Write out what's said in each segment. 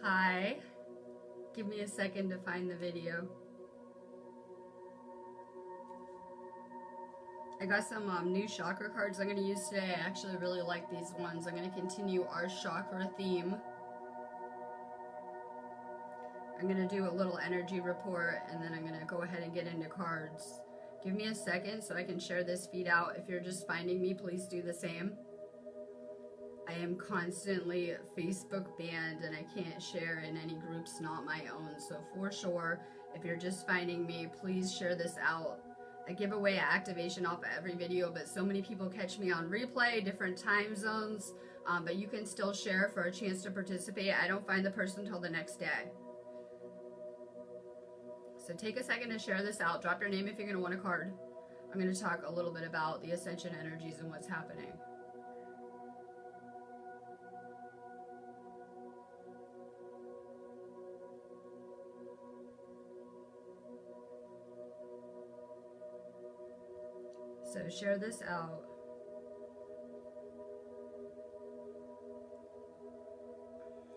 Hi. Give me a second to find the video. I got some new chakra cards I'm going to use today. I actually really like these ones. I'm going to continue our chakra theme. I'm going to do a little energy report and then I'm going to go ahead and get into cards. Give me a second so I can share this feed out. If you're just finding me, please do the same. I am constantly Facebook banned and I can't share in any groups not my own. So for sure, if you're just finding me, please share this out. I give away activation off of every video, but so many people catch me on replay, different time zones, but you can still share for a chance to participate. I don't find the person until the next day. So take a second to share this out. Drop your name if you're going to want a card. I'm going to talk a little bit about the Ascension energies and what's happening. So share this out.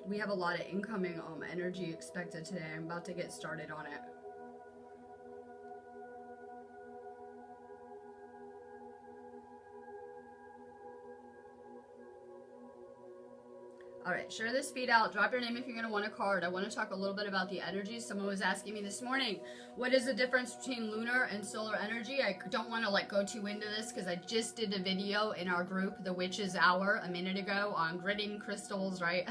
We have a lot of incoming energy expected today. I'm about to get started on it. All right, share this feed out. Drop your name if you're going to want a card. I want to talk a little bit about the energies. Someone was asking me this morning, what is the difference between lunar and solar energy? I don't want to go too into this because I just did a video in our group, The Witch's Hour, a minute ago on gridding crystals, right?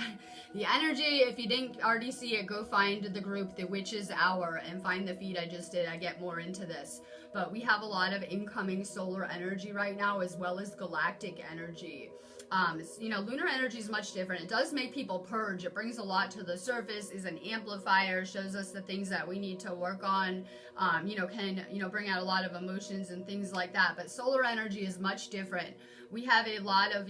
The energy, if you didn't already see it, go find the group, The Witch's Hour, and find the feed I just did. I get more into this. But we have a lot of incoming solar energy right now as well as galactic energy. Lunar energy is much different. It does make people purge. It brings a lot to the surface, is an amplifier, shows us the things that we need to work on, can bring out a lot of emotions and things like that. But solar energy is much different. We have a lot of,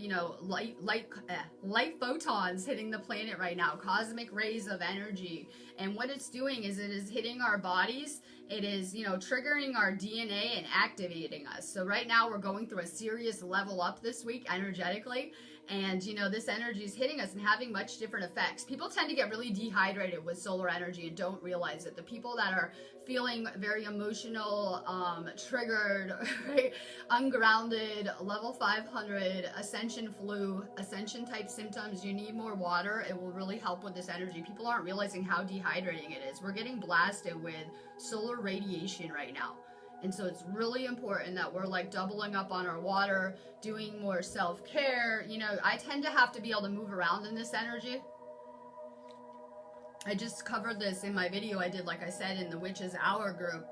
light photons hitting the planet right now, cosmic rays of energy. And what it's doing is it is hitting our bodies. It is, triggering our DNA and activating us. So right now we're going through a serious level up this week energetically. And, this energy is hitting us and having much different effects. People tend to get really dehydrated with solar energy and don't realize it. The people that are feeling very emotional, triggered, right? Ungrounded, level 500, Ascension flu, Ascension type symptoms, you need more water. It will really help with this energy. People aren't realizing how dehydrating it is. We're getting blasted with solar radiation right now. And so it's really important that we're doubling up on our water, doing more self-care. I tend to have to be able to move around in this energy. I just covered this in my video I did, like I said, in the Witch's Hour group.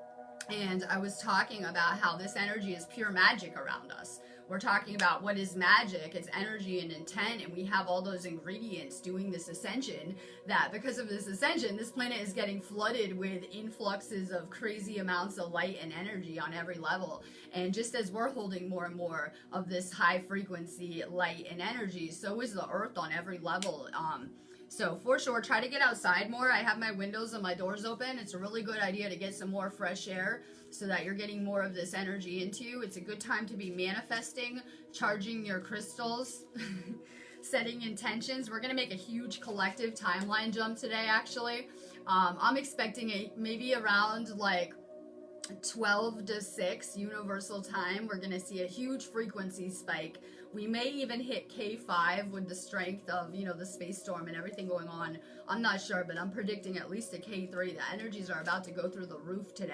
And I was talking about how this energy is pure magic around us. We're talking about what is magic. It's energy and intent, and we have all those ingredients doing this ascension, that because of this ascension, this planet is getting flooded with influxes of crazy amounts of light and energy on every level. And just as we're holding more and more of this high frequency light and energy, so is the earth on every level. So for sure, try to get outside more. I have my windows and my doors open. It's a really good idea to get some more fresh air so that you're getting more of this energy into you. It's a good time to be manifesting, charging your crystals, setting intentions. We're going to make a huge collective timeline jump today, actually. I'm expecting maybe around 12 to 6 universal time. We're going to see a huge frequency spike. We may even hit K5 with the strength of, the space storm and everything going on. I'm not sure, but I'm predicting at least a K3. The energies are about to go through the roof today.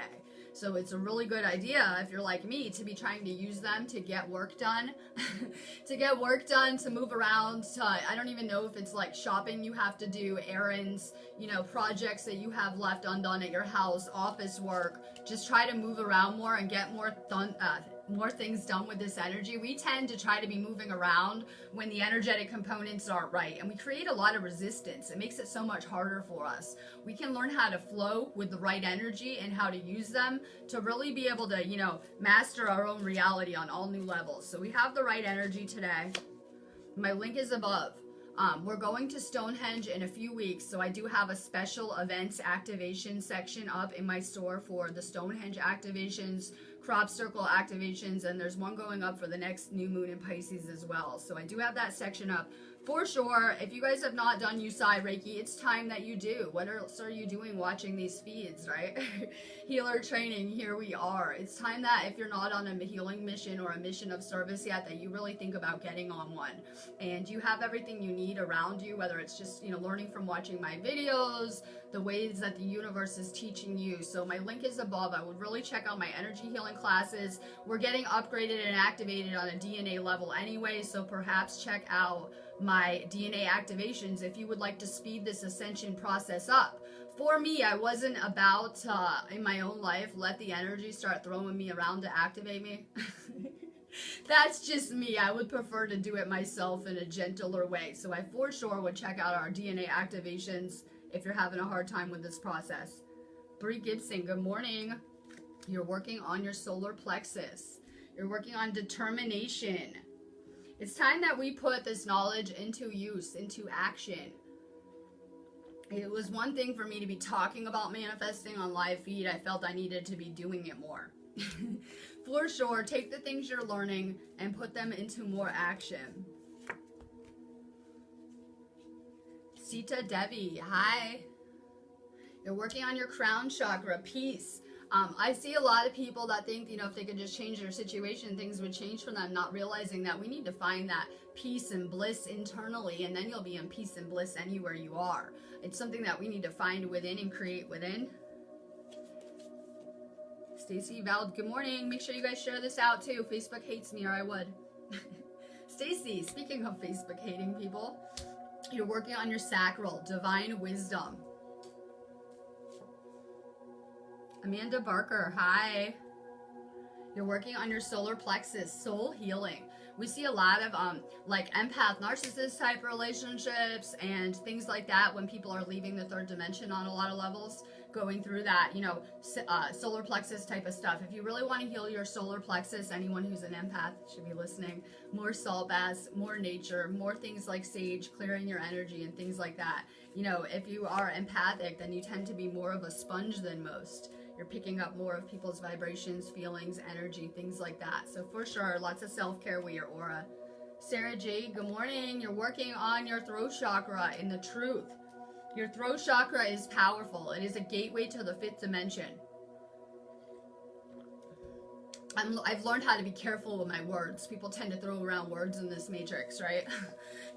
So it's a really good idea, if you're like me, to be trying to use them to get work done, to move around. I don't even know if it's shopping you have to do, errands, projects that you have left undone at your house, office work. Just try to move around more and get more things done with this energy. We tend to try to be moving around when the energetic components aren't right, and we create a lot of resistance. It makes it so much harder for us. We can learn how to flow with the right energy and how to use them to really be able to, master our own reality on all new levels. So we have the right energy today. My link is above. We're going to Stonehenge in a few weeks, so I do have a special events activation section up in my store for the Stonehenge activations, crop circle activations, and there's one going up for the next new moon in Pisces as well. So I do have that section up For sure, if you guys have not done Usai Reiki, it's time that you do. What else are you doing watching these feeds, right? Healer training, here we are. It's time that if you're not on a healing mission or a mission of service yet, that you really think about getting on one. And you have everything you need around you, whether it's just, learning from watching my videos, the ways that the universe is teaching you. So my link is above. I would really check out my energy healing classes. We're getting upgraded and activated on a DNA level anyway, so perhaps check out my DNA activations if you would like to speed this ascension process up. For me, I wasn't about in my own life let the energy start throwing me around to activate me. That's just me. I would prefer to do it myself in a gentler way. So I for sure would check out our DNA activations if you're having a hard time with this process. Bree Gibson, good morning. You're working on your solar plexus. You're working on determination. It's time that we put this knowledge into use, into action. It was one thing for me to be talking about manifesting on live feed. I felt I needed to be doing it more. For sure, take the things you're learning and put them into more action. Sita Devi, hi. You're working on your crown chakra, peace. I see a lot of people that think, if they could just change their situation, things would change for them, not realizing that we need to find that peace and bliss internally, and then you'll be in peace and bliss anywhere you are. It's something that we need to find within and create within. Stacy Val, good morning. Make sure you guys share this out too. Facebook hates me, or I would. Stacy, speaking of Facebook hating people, you're working on your sacral, divine wisdom. Amanda Barker, hi. You're working on your solar plexus, soul healing. We see a lot of like empath, narcissist type relationships and things like that when people are leaving the third dimension on a lot of levels, going through that, solar plexus type of stuff. If you really want to heal your solar plexus, anyone who's an empath should be listening. More salt baths, more nature, more things like sage, clearing your energy and things like that. If you are empathic, then you tend to be more of a sponge than most. You're picking up more of people's vibrations, feelings, energy, things like that. So for sure, lots of self-care with your aura. Sarah J, good morning. You're working on your throat chakra in the truth. Your throat chakra is powerful. It is a gateway to the fifth dimension. I've learned how to be careful with my words. People tend to throw around words in this matrix, right?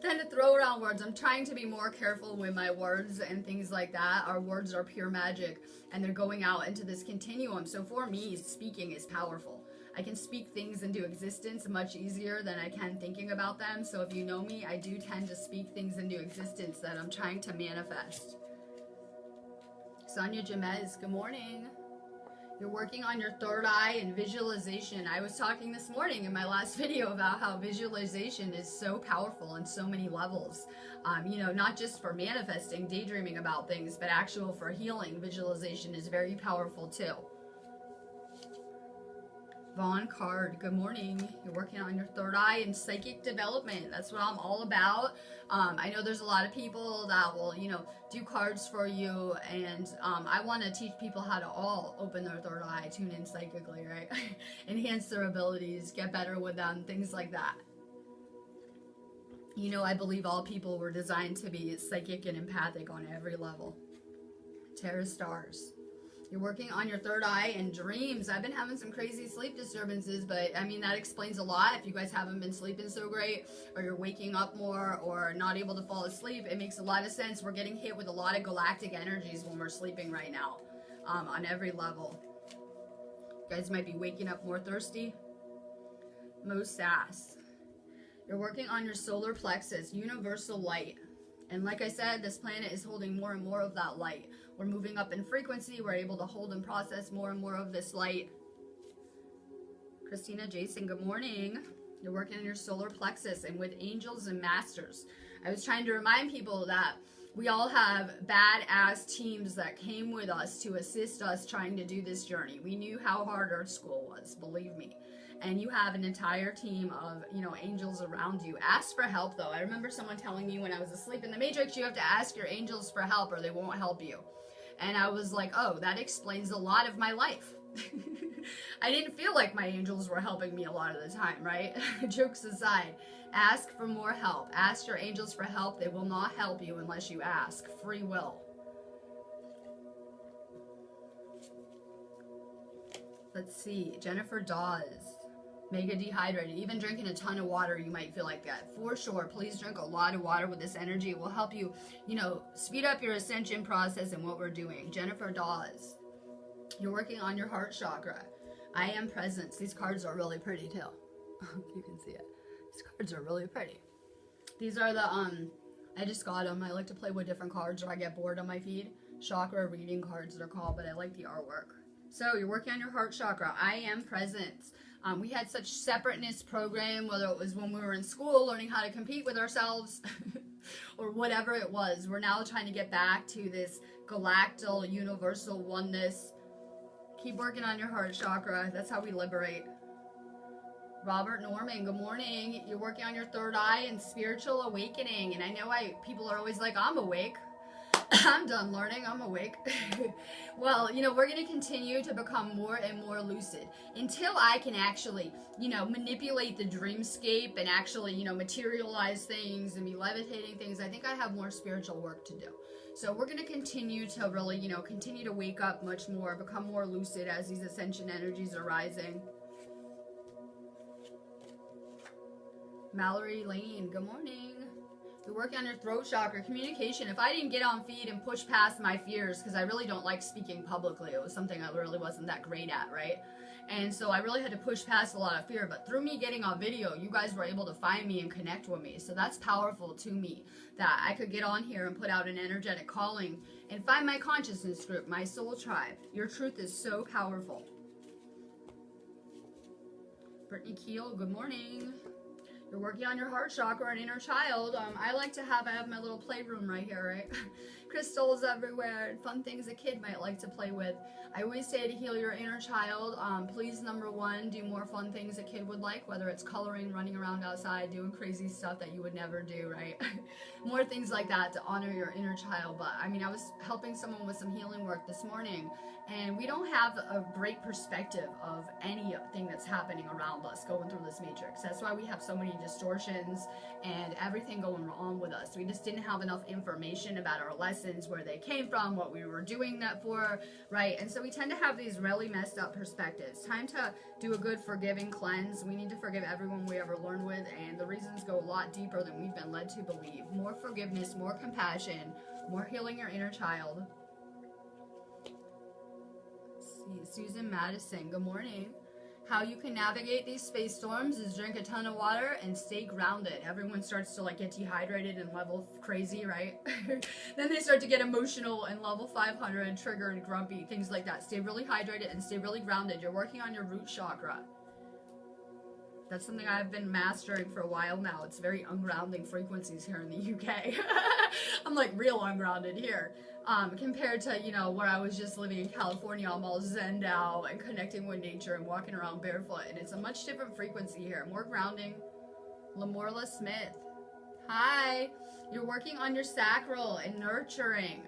Tend to throw around words. I'm trying to be more careful with my words and things like that. Our words are pure magic, and they're going out into this continuum. So for me, speaking is powerful. I can speak things into existence much easier than I can thinking about them. So if you know me, I do tend to speak things into existence that I'm trying to manifest. Sonia Jamez, good morning. You're working on your third eye and visualization. I was talking this morning in my last video about how visualization is so powerful on so many levels. Not just for manifesting, daydreaming about things, but actual for healing. Visualization is very powerful too. Vaughn Card, good morning. You're working on your third eye and psychic development. That's what I'm all about. I know there's a lot of people that will, do cards for you, and I want to teach people how to all open their third eye, tune in psychically, right? Enhance their abilities, get better with them, things like that. I believe all people were designed to be psychic and empathic on every level. Terra Stars. You're working on your third eye and dreams. I've been having some crazy sleep disturbances, but that explains a lot. If you guys haven't been sleeping so great, or you're waking up more, or not able to fall asleep, it makes a lot of sense. We're getting hit with a lot of galactic energies when we're sleeping right now, on every level. You guys might be waking up more thirsty. Mo Sass. You're working on your solar plexus, universal light. And like I said, this planet is holding more and more of that light. We're moving up in frequency. We're able to hold and process more and more of this light. Christina Jason, good morning. You're working on your solar plexus and with angels and masters. I was trying to remind people that we all have badass teams that came with us to assist us trying to do this journey. We knew how hard Earth School was, believe me. And you have an entire team of, angels around you. Ask for help, though. I remember someone telling me when I was asleep in the Matrix, you have to ask your angels for help or they won't help you. And I was like, oh, that explains a lot of my life. I didn't feel like my angels were helping me a lot of the time, right? Jokes aside. Ask for more help. Ask your angels for help. They will not help you unless you ask. Free will. Let's see. Jennifer Dawes. Mega dehydrated. Even drinking a ton of water, you might feel like that. For sure. Please drink a lot of water with this energy. It will help you, speed up your ascension process and what we're doing. Jennifer Dawes. You're working on your heart chakra. I am presence. These cards are really pretty too. You can see it. These cards are really pretty. These are the, I just got them. I like to play with different cards or I get bored on my feed. Chakra reading cards they're called, but I like the artwork. So you're working on your heart chakra. I am presence. We had such separateness program, whether it was when we were in school learning how to compete with ourselves or whatever it was. We're now trying to get back to this galactal, universal oneness. Keep working on your heart chakra. That's how we liberate. Robert Norman, good morning. You're working on your third eye and spiritual awakening. And I know people are always like, I'm awake. I'm done learning. I'm awake. Well, we're going to continue to become more and more lucid until I can actually, manipulate the dreamscape and actually, materialize things and be levitating things. I think I have more spiritual work to do. So we're going to continue to really, continue to wake up much more, become more lucid as these ascension energies are rising. Mallory Lane, good morning. You're working on your throat chakra, communication. If I didn't get on feed and push past my fears, because I really don't like speaking publicly, it was something I really wasn't that great at, right? And so I really had to push past a lot of fear, but through me getting on video, you guys were able to find me and connect with me. So that's powerful to me, that I could get on here and put out an energetic calling and find my consciousness group, my soul tribe. Your truth is so powerful. Brittany Keel, good morning. You're working on your heart chakra and inner child. I have my little playroom right here, right? Crystals everywhere and fun things a kid might like to play with. I always say to heal your inner child, please, number one, do more fun things a kid would like, whether it's coloring, running around outside, doing crazy stuff that you would never do, right? More things like that to honor your inner child. But I was helping someone with some healing work this morning, and we don't have a great perspective of anything that's happening around us going through this matrix. That's why we have so many distortions and everything going on with us. We just didn't have enough information about our lessons, where they came from, what we were doing that for, right? And so we tend to have these really messed up perspectives. Time to do a good forgiving cleanse. We need to forgive everyone we ever learned with, and the reasons go a lot deeper than we've been led to believe. More forgiveness, more compassion, more healing your inner child. Susan Madison, good morning. How you can navigate these space storms is drink a ton of water and stay grounded. Everyone starts to get dehydrated and level crazy, right? Then they start to get emotional and level 500, triggered, grumpy, things like that. Stay really hydrated and stay really grounded. You're working on your root chakra. That's something I've been mastering for a while now. It's very ungrounding frequencies here in the UK. I'm real ungrounded here. Compared to, where I was just living in California, I'm all zen out and connecting with nature and walking around barefoot. And it's a much different frequency here. More grounding. Lamorla Smith. Hi. You're working on your sacral and nurturing.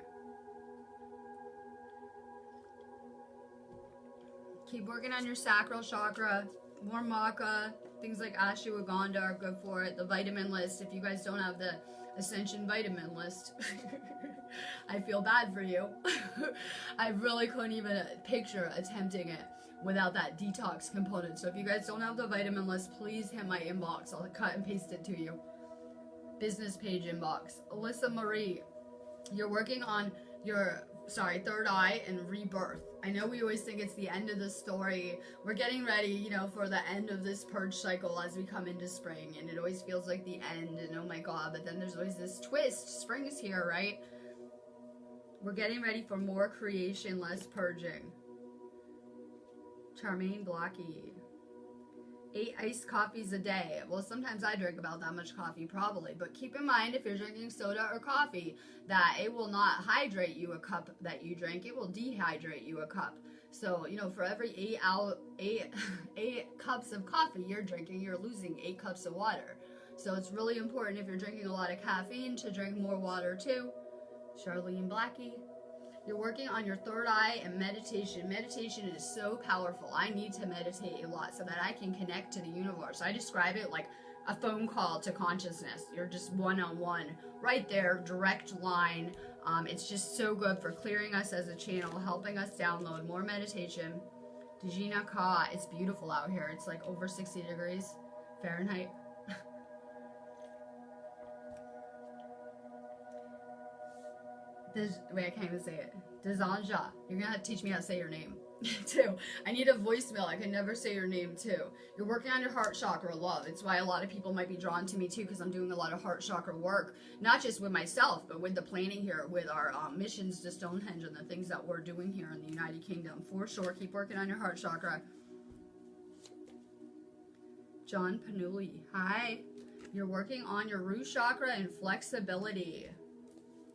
Keep working on your sacral chakra. More maca. Things like ashwagandha are good for it. The vitamin list. If you guys don't have the Ascension vitamin list, I feel bad for you. I really couldn't even picture attempting it without that detox component. So if you guys don't have the vitamin list, please hit my inbox. I'll cut and paste it to you. Business page inbox. Alyssa Marie, you're working on your third eye and rebirth. I know we always think it's the end of the story. We're getting ready, for the end of this purge cycle as we come into spring, and it always feels like the end, and oh my god, but then there's always this twist. Spring is here, right? We're getting ready for more creation, less purging. Charmaine Blocky. 8 iced coffees a day. Well, sometimes I drink about that much coffee, probably. But keep in mind, if you're drinking soda or coffee, that it will not hydrate you a cup that you drink. It will dehydrate you a cup. So, for every 8 cups of coffee you're drinking, you're losing 8 cups of water. So it's really important, if you're drinking a lot of caffeine, to drink more water too. Charlene Blackie. You're working on your third eye and meditation. Meditation is so powerful. I need to meditate a lot so that I can connect to the universe. I describe it like a phone call to consciousness. You're just one-on-one right there, direct line. It's just so good for clearing us as a channel, helping us download more meditation. Dejina Ka, it's beautiful out here. It's like over 60 degrees Fahrenheit. Wait, I can't even say it. Dezanja, you're gonna have to teach me how to say your name too. I need a voicemail. I can never say your name too. You're working on your heart chakra, love. It's why a lot of people might be drawn to me too, because I'm doing a lot of heart chakra work, not just with myself, but with the planning here, with our missions to Stonehenge and the things that we're doing here in the United Kingdom. For sure, keep working on your heart chakra. John Panuli, hi. You're working on your root chakra and flexibility.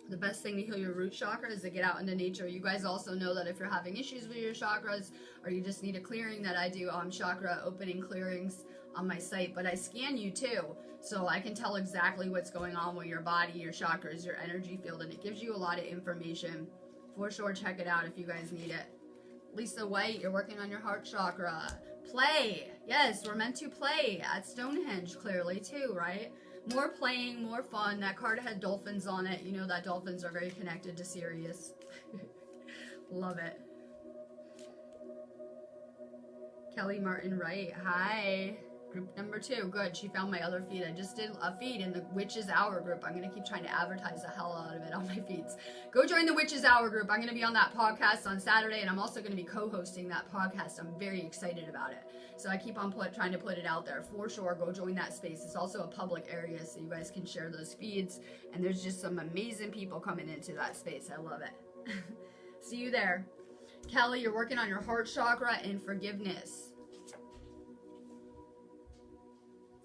The best thing to heal your root chakra is to get out into nature. You guys also know that if you're having issues with your chakras, or you just need a clearing, that I do chakra opening clearings on my site. But I scan you too, so I can tell exactly what's going on with your body, your chakras, your energy field, and it gives you a lot of information. For sure, check it out if you guys need it. Lisa White, you're working on your heart chakra. Play. Yes, we're meant to play at Stonehenge, clearly too, right? More playing, more fun. That card had dolphins on it. You know that dolphins are very connected to Sirius. Love it. Kelly Martin Wright, hi. Group number 2, good. She found my other feed. I just did a feed in the Witches Hour group. I'm going to keep trying to advertise the hell out of it on my feeds. Go join the Witches Hour group. I'm going to be on that podcast on Saturday, and I'm also going to be co-hosting that podcast. I'm very excited about it. So I keep on trying to put it out there. For sure, go join that space. It's also a public area, so you guys can share those feeds. And there's just some amazing people coming into that space. I love it. See you there. Kelly, you're working on your heart chakra and forgiveness.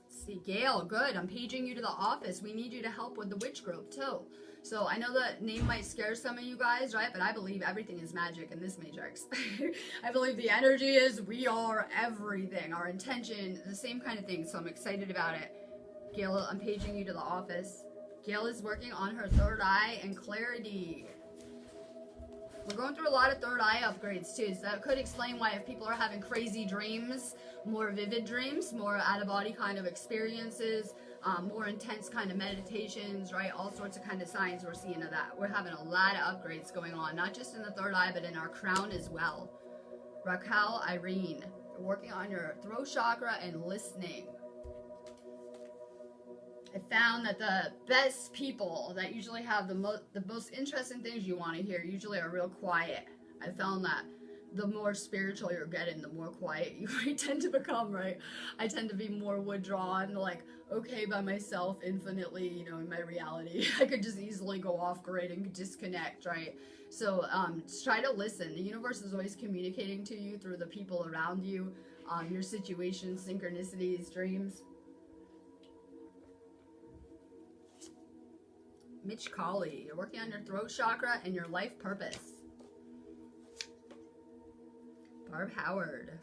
See, Gail, good. I'm paging you to the office. We need you to help with the witch group too. So I know the name might scare some of you guys, right? But I believe everything is magic in this matrix. I believe the energy is we are everything. Our intention, the same kind of thing. So I'm excited about it. Gail, I'm paging you to the office. Gail is working on her third eye and clarity. We're going through a lot of third eye upgrades too, so that could explain why if people are having crazy dreams, more vivid dreams, more out-of-body kind of experiences, more intense kind of meditations, right? All sorts of kind of signs we're seeing of that. We're having a lot of upgrades going on, not just in the third eye, but in our crown as well. Raquel Irene, you're working on your throat chakra and listening. I found that the best people that usually have the most interesting things you want to hear usually are real quiet. I found that the more spiritual you're getting, the more quiet you tend to become, right? I tend to be more withdrawn, like, okay by myself infinitely, you know, in my reality. I could just easily go off grid and disconnect, right? So just try to listen. The universe is always communicating to you through the people around you, your situations, synchronicities, dreams. Mitch Colley, you're working on your throat chakra and your life purpose. Barb Howard,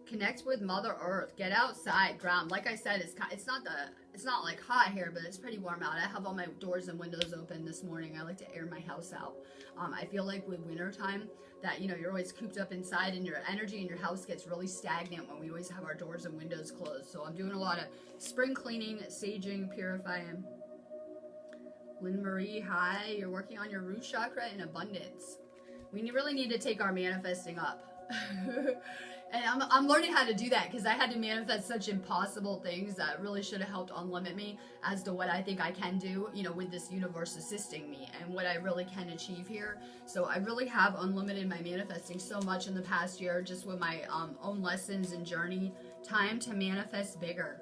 connect with Mother Earth. Get outside, ground. Like I said, it's not like hot here, but it's pretty warm out. I have all my doors and windows open this morning. I like to air my house out. I feel like with winter time that, you know, you're always cooped up inside and your energy in your house gets really stagnant when we always have our doors and windows closed. So I'm doing a lot of spring cleaning, saging, purifying. Lynn Marie, hi. You're working on your root chakra in abundance. We really need to take our manifesting up. And I'm learning how to do that because I had to manifest such impossible things that really should have helped unlimit me as to what I think I can do, you know, with this universe assisting me and what I really can achieve here. So I really have unlimited my manifesting so much in the past year just with my own lessons and journey. Time to manifest bigger.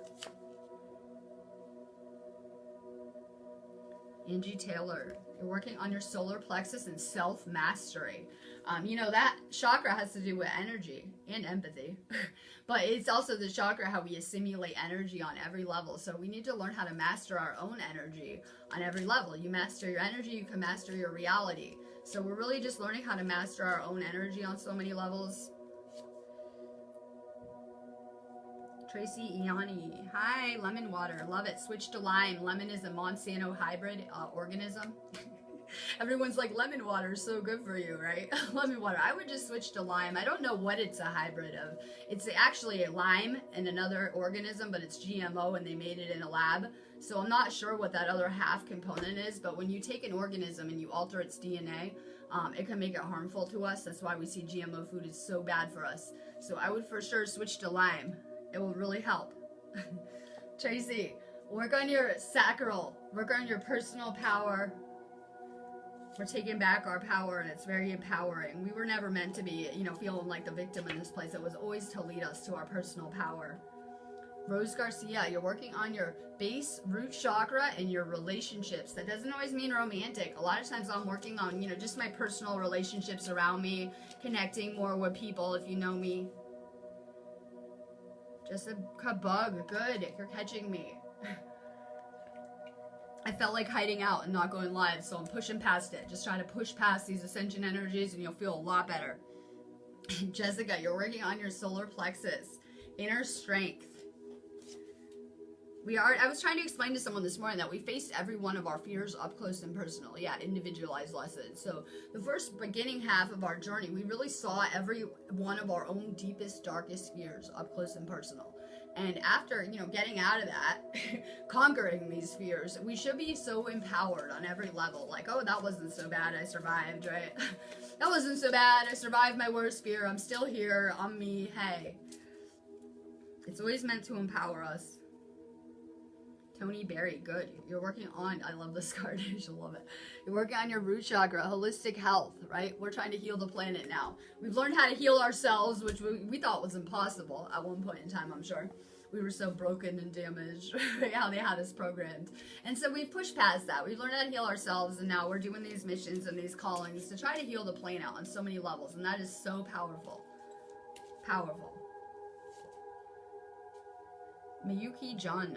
Angie Taylor, you're working on your solar plexus and self-mastery. You know, that chakra has to do with energy and empathy. But it's also the chakra how we assimilate energy on every level. So we need to learn how to master our own energy on every level. You master your energy, you can master your reality. So we're really just learning how to master our own energy on so many levels. Tracy Iani, hi, lemon water, love it. Switch to lime. Lemon is a Monsanto hybrid organism. Everyone's like, lemon water is so good for you, right? Lemon water. I would just switch to lime. I don't know what it's a hybrid of. It's actually a lime and another organism, but it's GMO and they made it in a lab. So I'm not sure what that other half component is, but when you take an organism and you alter its DNA, it can make it harmful to us. That's why we see GMO food is so bad for us. So I would for sure switch to lime. It will really help. Tracy, work on your sacral. Work on your personal power. We're taking back our power, and it's very empowering. We were never meant to be, feeling like the victim in this place. It was always to lead us to our personal power. Rose Garcia, you're working on your base root chakra and your relationships. That doesn't always mean romantic. A lot of times I'm working on, just my personal relationships around me, connecting more with people if you know me. Jessica Bug, good, you're catching me. I felt like hiding out and not going live, so I'm pushing past it. Just trying to push past these ascension energies and you'll feel a lot better. Jessica, you're working on your solar plexus, inner strength. I was trying to explain to someone this morning that we faced every one of our fears up close and personal. Yeah, individualized lessons. So the first beginning half of our journey, we really saw every one of our own deepest, darkest fears up close and personal. And after, getting out of that, conquering these fears, we should be so empowered on every level. Like, oh, that wasn't so bad, I survived, right? That wasn't so bad, I survived my worst fear, I'm still here, I'm me, hey. It's always meant to empower us. Tony Berry, good. You're working on, I love this card, you should love it. You're working on your root chakra, holistic health, right? We're trying to heal the planet now. We've learned how to heal ourselves, which we thought was impossible at one point in time, I'm sure. We were so broken and damaged, right? How they had us programmed. And so we've pushed past that. We've learned how to heal ourselves, and now we're doing these missions and these callings to try to heal the planet on so many levels, and that is so powerful. Powerful. Miyuki John.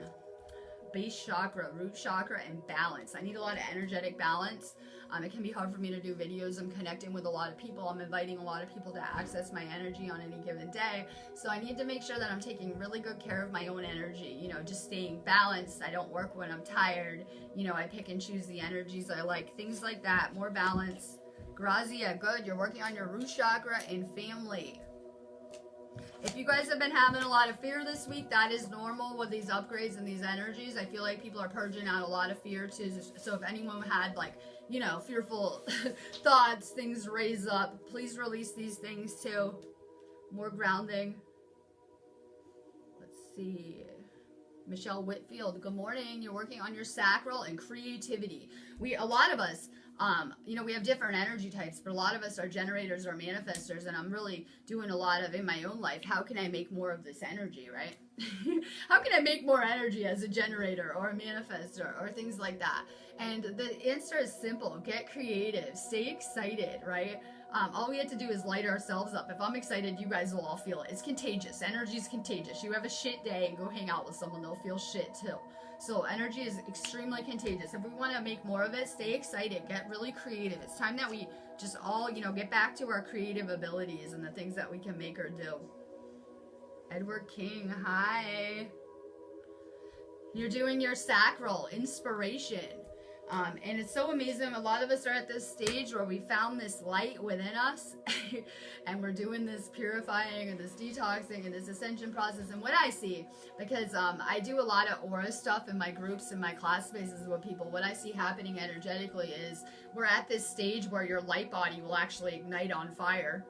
Base chakra, root chakra, and balance. I need a lot of energetic balance. It can be hard for me to do videos. I'm connecting with a lot of people. I'm inviting a lot of people to access my energy on any given day. So I need to make sure that I'm taking really good care of my own energy, just staying balanced. I don't work when I'm tired. I pick and choose the energies I like. Things like that. More balance. Grazia, good. You're working on your root chakra and family. If you guys have been having a lot of fear this week, that is normal with these upgrades and these energies. I feel like people are purging out a lot of fear too. So if anyone had fearful thoughts, things raise up, please release these things too. More grounding. Let's see. Michelle Whitfield, good morning. You're working on your sacral and creativity. A lot of us, we have different energy types, but a lot of us are generators or manifestors, and I'm really doing a lot of in my own life. How can I make more of this energy, right? How can I make more energy as a generator or a manifestor or things like that? And the answer is simple. Get creative. Stay excited, right? All we have to do is light ourselves up. If I'm excited, you guys will all feel it. It's contagious. Energy is contagious. You have a shit day and go hang out with someone, they'll feel shit too. So energy is extremely contagious. If we want to make more of it, stay excited. Get really creative. It's time that we just all, get back to our creative abilities and the things that we can make or do. Edward King, hi. You're doing your sacral inspiration. And it's so amazing. A lot of us are at this stage where we found this light within us and we're doing this purifying and this detoxing and this ascension process. And what I see, because I do a lot of aura stuff in my groups and my class spaces with people, what I see happening energetically is we're at this stage where your light body will actually ignite on fire.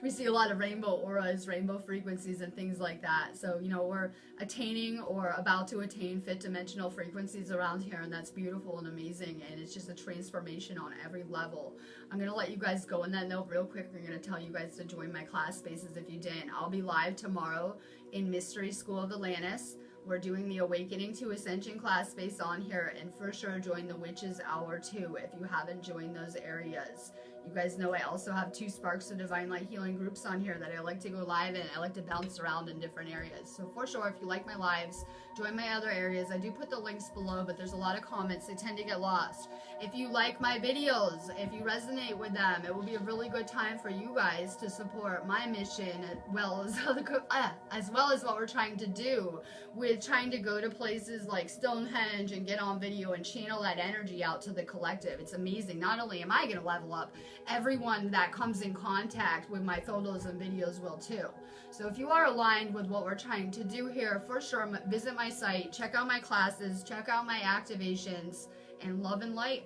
We see a lot of rainbow auras, rainbow frequencies, and things like that. So, we're attaining or about to attain fifth dimensional frequencies around here, and that's beautiful and amazing, and it's just a transformation on every level. I'm going to let you guys go on that note real quick. I'm going to tell you guys to join my class spaces if you didn't. I'll be live tomorrow in Mystery School of Atlantis. We're doing the Awakening to Ascension class space on here, and for sure join the Witches Hour too if you haven't joined those areas. You guys know I also have 2 Sparks of Divine Light Healing groups on here that I like to go live in. I like to bounce around in different areas. So for sure, if you like my lives, join my other areas. I do put the links below, but there's a lot of comments. They tend to get lost. If you like my videos, if you resonate with them, it will be a really good time for you guys to support my mission, as well as what we're trying to do with trying to go to places like Stonehenge and get on video and channel that energy out to the collective. It's amazing. Not only am I going to level up, everyone that comes in contact with my photos and videos will too. So if you are aligned with what we're trying to do here, for sure, visit my site, check out my classes, check out my activations, and love and light.